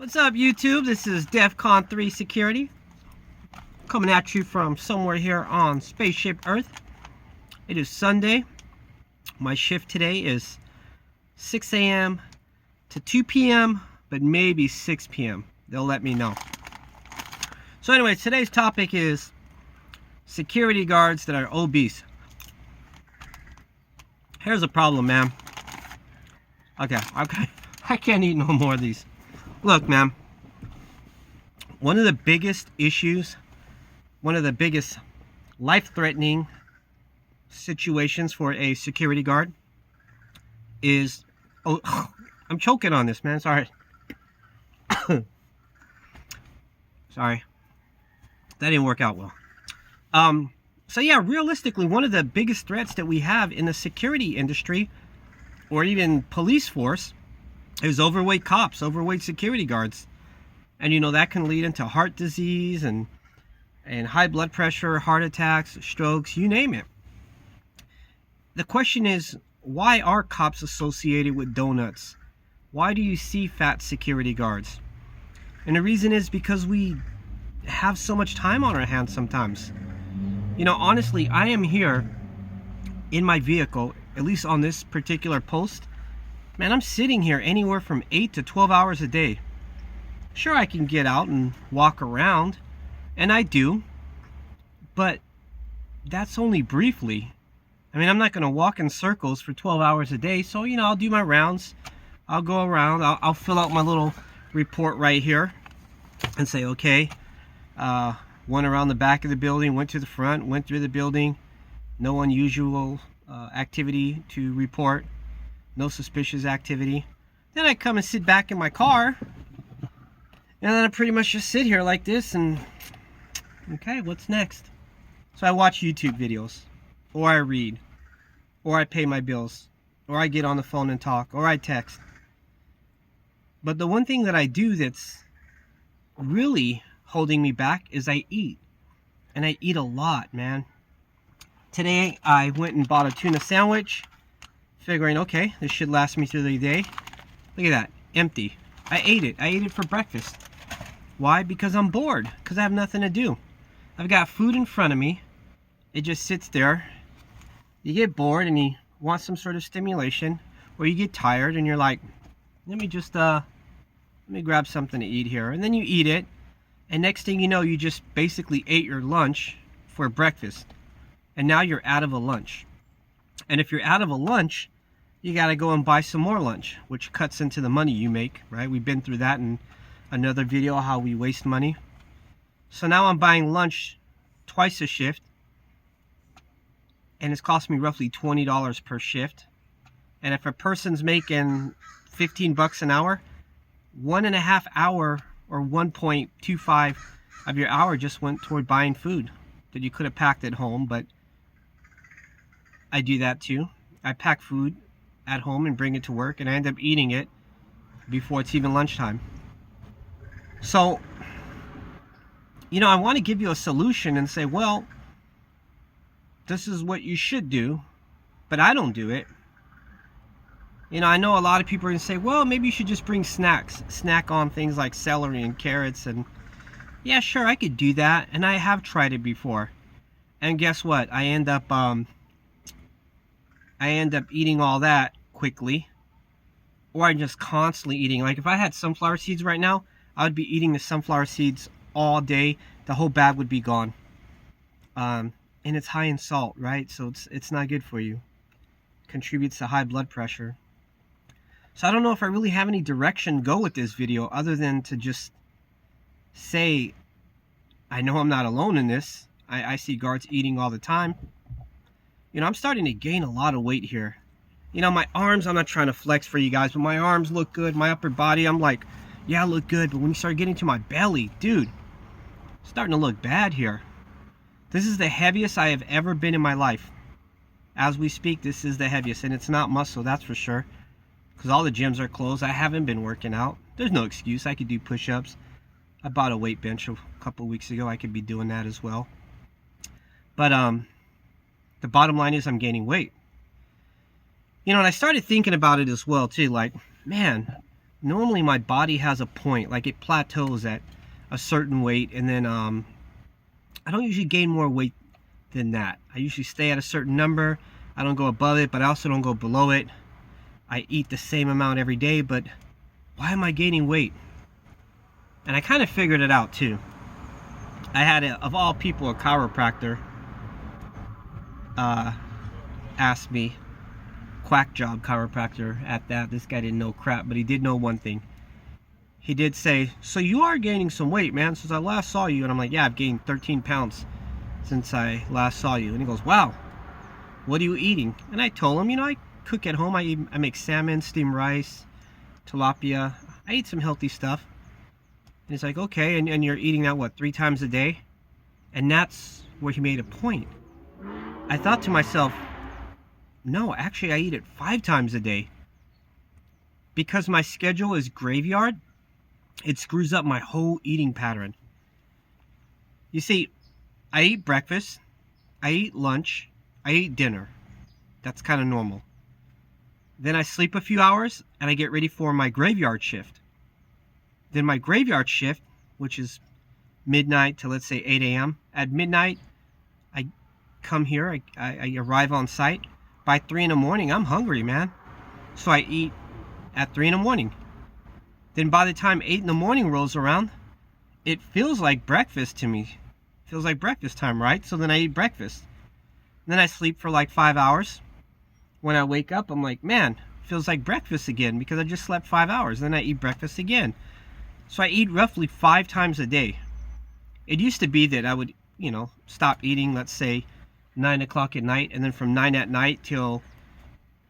What's up, YouTube? This is DEFCON 3 Security coming at you from somewhere here on Spaceship Earth. It is Sunday. My shift today is 6 a.m. to 2 p.m., but maybe 6 p.m. They'll let me know. So anyway, today's topic is security guards that are obese. Here's the problem, man. Okay, I can't eat no more of these. Look, man, one of the biggest issues, one of the biggest life-threatening situations for a security guard is, oh, I'm choking on this, man, sorry. Sorry, that didn't work out well. So yeah, realistically, one of the biggest threats that we have in the security industry, or even police force, is overweight cops, overweight security guards. And you know, that can lead into heart disease and high blood pressure, heart attacks, strokes, you name it. The question is, why are cops associated with donuts? Why do you see fat security guards? And the reason is because we have so much time on our hands sometimes. You know, honestly, I am here in my vehicle, at least on this particular post. Man, I'm sitting here anywhere from 8 to 12 hours a day. Sure, I can get out and walk around, and I do, but that's only briefly. I mean, I'm not going to walk in circles for 12 hours a day, so, you know, I'll do my rounds. I'll go around, I'll fill out my little report right here and say, okay, went around the back of the building, went to the front, went through the building, no unusual activity to report. No suspicious activity. Then I come and sit back in my car, and then I pretty much just sit here like this and, okay, what's next? So I watch YouTube videos, or I read, or I pay my bills, or I get on the phone and talk, or I text. But the one thing that I do that's really holding me back is I eat. And I eat a lot, man. Today I went and bought a tuna sandwich, figuring, okay, this should last me through the day. Look at that, empty. I ate it for breakfast. Why? Because I'm bored, because I have nothing to do. I've got food in front of me. It just sits there. You get bored and you want some sort of stimulation, or you get tired and you're like, let me grab something to eat here. And then you eat it, and next thing you know, you just basically ate your lunch for breakfast. And now you're out of a lunch. And if you're out of a lunch, you got to go and buy some more lunch, which cuts into the money you make, right? We've been through that in another video, how we waste money. So now I'm buying lunch twice a shift, and it's cost me roughly $20 per shift. And if a person's making 15 bucks an hour, 1.5 hour or 1.25 of your hour just went toward buying food that you could have packed at home. But I do that too. I pack food at home and bring it to work, and I end up eating it before it's even lunchtime. So, you know, I want to give you a solution and say, well, this is what you should do, but I don't do it. You know, I know a lot of people are going to say, well, maybe you should just bring snacks, snack on things like celery and carrots. And yeah, sure, I could do that, and I have tried it before. And guess what? I end up eating all that quickly, or I'm just constantly eating. Like if I had sunflower seeds right now, I would be eating the sunflower seeds all day. The whole bag would be gone. And it's high in salt, right? So it's not good for you. Contributes to high blood pressure. So I don't know if I really have any direction to go with this video other than to just say, I know I'm not alone in this. I see guards eating all the time. You know, I'm starting to gain a lot of weight here. You know, my arms, I'm not trying to flex for you guys, but my arms look good. My upper body, I'm like, yeah, I look good. But when you start getting to my belly, dude, it's starting to look bad here. This is the heaviest I have ever been in my life. As we speak, this is the heaviest. And it's not muscle, that's for sure. Because all the gyms are closed. I haven't been working out. There's no excuse. I could do push-ups. I bought a weight bench a couple weeks ago. I could be doing that as well. But, the bottom line is I'm gaining weight. You know, and I started thinking about it as well, too. Like, man, normally my body has a point, like it plateaus at a certain weight, and then I don't usually gain more weight than that. I usually stay at a certain number. I don't go above it, but I also don't go below it. I eat the same amount every day, but why am I gaining weight? And I kind of figured it out too. I had, of all people, a chiropractor asked me, quack job chiropractor at that. This guy didn't know crap, but he did know one thing. He did say, so you are gaining some weight, man, since I last saw you. And I'm like, yeah, I've gained 13 pounds since I last saw you. And he goes, wow, what are you eating? And I told him, I cook at home. I make salmon, steamed rice, tilapia. I eat some healthy stuff. And he's like, okay, and you're eating that, what, 3 times a day? And that's where he made a point. I thought to myself, no, actually I eat it 5 times a day. Because my schedule is graveyard, it screws up my whole eating pattern. You see, I eat breakfast, I eat lunch, I eat dinner. That's kind of normal. Then I sleep a few hours and I get ready for my graveyard shift. Then my graveyard shift, which is midnight to, let's say, 8 a.m. At midnight, I come here, I arrive on site. By 3 in the morning, I'm hungry, man. So I eat at 3 in the morning. Then by the time 8 in the morning rolls around, it feels like breakfast to me. It feels like breakfast time, right? So then I eat breakfast. Then I sleep for like 5 hours. When I wake up, I'm like, man, it feels like breakfast again because I just slept 5 hours. Then I eat breakfast again. So I eat roughly 5 times a day. It used to be that I would, stop eating, let's say, 9 o'clock at night, and then from 9 at night till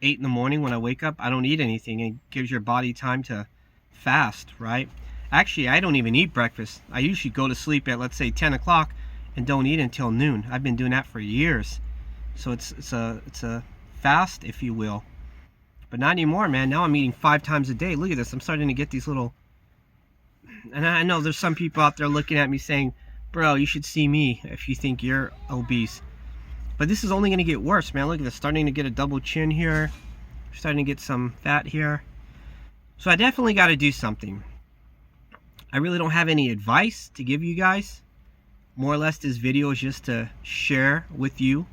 8 in the morning when I wake up, I don't eat anything. It gives your body time to fast, right? Actually, I don't even eat breakfast. I usually go to sleep at, let's say, 10 o'clock and don't eat until noon. I've been doing that for years. So it's a fast, if you will. But not anymore, man. Now I'm eating 5 times a day. Look at this. I'm starting to get these little... And I know there's some people out there looking at me saying, bro, you should see me if you think you're obese. But this is only going to get worse, man. Look at this. Starting to get a double chin here. Starting to get some fat here. So I definitely got to do something. I really don't have any advice to give you guys. More or less, this video is just to share with you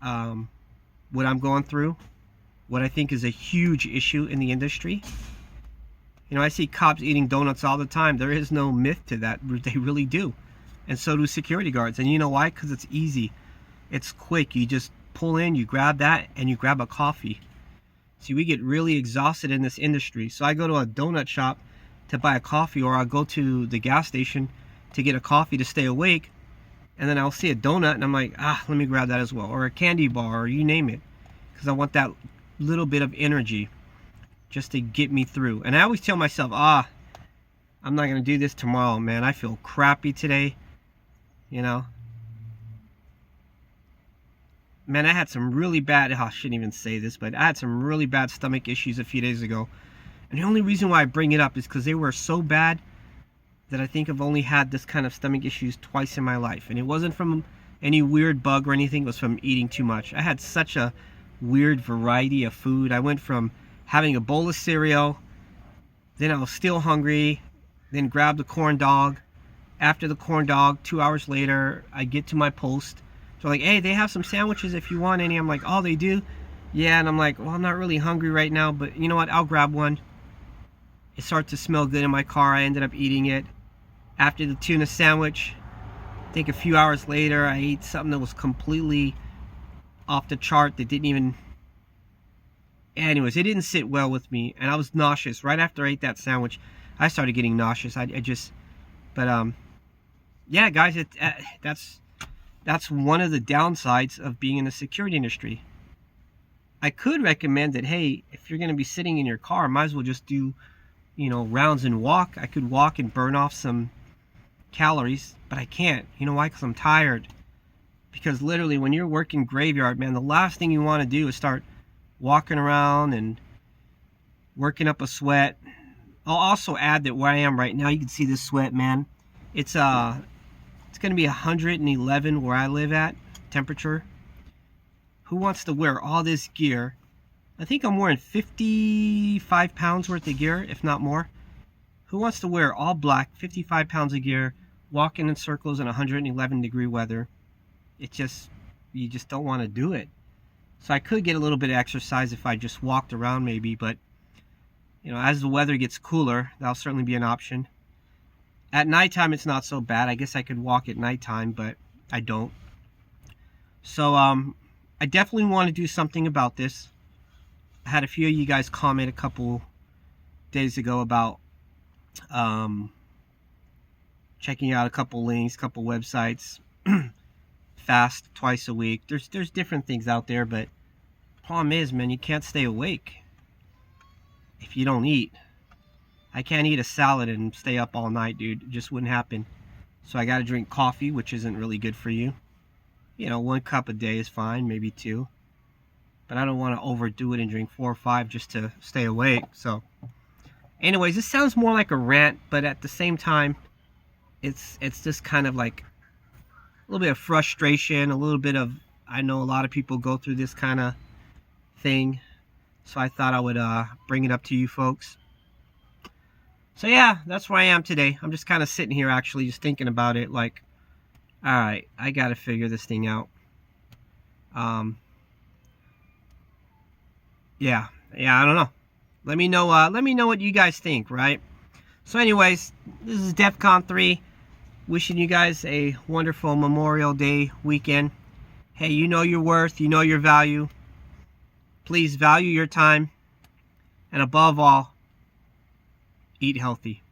what I'm going through. What I think is a huge issue in the industry. I see cops eating donuts all the time. There is no myth to that. They really do. And so do security guards. And you know why? Because it's easy. It's quick. You just pull in, you grab that, and you grab a coffee. See, we get really exhausted in this industry. So I go to a donut shop to buy a coffee, or I'll go to the gas station to get a coffee to stay awake. And then I'll see a donut, and I'm like, let me grab that as well. Or a candy bar, or you name it. Because I want that little bit of energy just to get me through. And I always tell myself, I'm not going to do this tomorrow, man. I feel crappy today. Man, I had some really bad, I shouldn't even say this, but I had some really bad stomach issues a few days ago. And the only reason why I bring it up is because they were so bad that I think I've only had this kind of stomach issues twice in my life. And it wasn't from any weird bug or anything. It was from eating too much. I had such a weird variety of food. I went from having a bowl of cereal, then I was still hungry, then grabbed the corn dog. After the corn dog, 2 hours later, I get to my post. So like, hey, they have some sandwiches if you want any. I'm like, oh, they do? Yeah, and I'm like, well, I'm not really hungry right now, but you know what? I'll grab one. It started to smell good in my car. I ended up eating it. After the tuna sandwich, I think a few hours later, I ate something that was completely off the chart that didn't even... Anyways, it didn't sit well with me, and I was nauseous. Right after I ate that sandwich, I started getting nauseous. Yeah, guys, that's one of the downsides of being in the security industry. I could recommend that, hey, if you're going to be sitting in your car, might as well just do, rounds and walk. I could walk and burn off some calories, but I can't. You know why? Because I'm tired. Because literally, when you're working graveyard, man, the last thing you want to do is start walking around and working up a sweat. I'll also add that where I am right now, you can see this sweat, man. It's going to be 111 where I live at, temperature. Who wants to wear all this gear? I think I'm wearing 55 pounds worth of gear, if not more. Who wants to wear all black, 55 pounds of gear, walking in circles in 111-degree weather? You just don't want to do it. So I could get a little bit of exercise if I just walked around maybe, but as the weather gets cooler, that'll certainly be an option. At nighttime, it's not so bad. I guess I could walk at nighttime, but I don't. So I definitely want to do something about this. I had a few of you guys comment a couple days ago about checking out a couple links, couple websites, fast twice a week. There's different things out there, but problem is, man, you can't stay awake if you don't eat. I can't eat a salad and stay up all night, dude. It just wouldn't happen. So I got to drink coffee, which isn't really good for you. 1 cup a day is fine, maybe 2. But I don't want to overdo it and drink 4 or 5 just to stay awake. So anyways, this sounds more like a rant, but at the same time, it's just kind of like a little bit of frustration, a little bit of, I know a lot of people go through this kind of thing. So I thought I would bring it up to you folks. So yeah, that's where I am today. I'm just kind of sitting here actually just thinking about it, like, all right, I got to figure this thing out. Yeah, I don't know. Let me know what you guys think, right? So anyways, this is DEFCON 3. Wishing you guys a wonderful Memorial Day weekend. Hey, you know your worth, you know your value. Please value your time. And above all, eat healthy.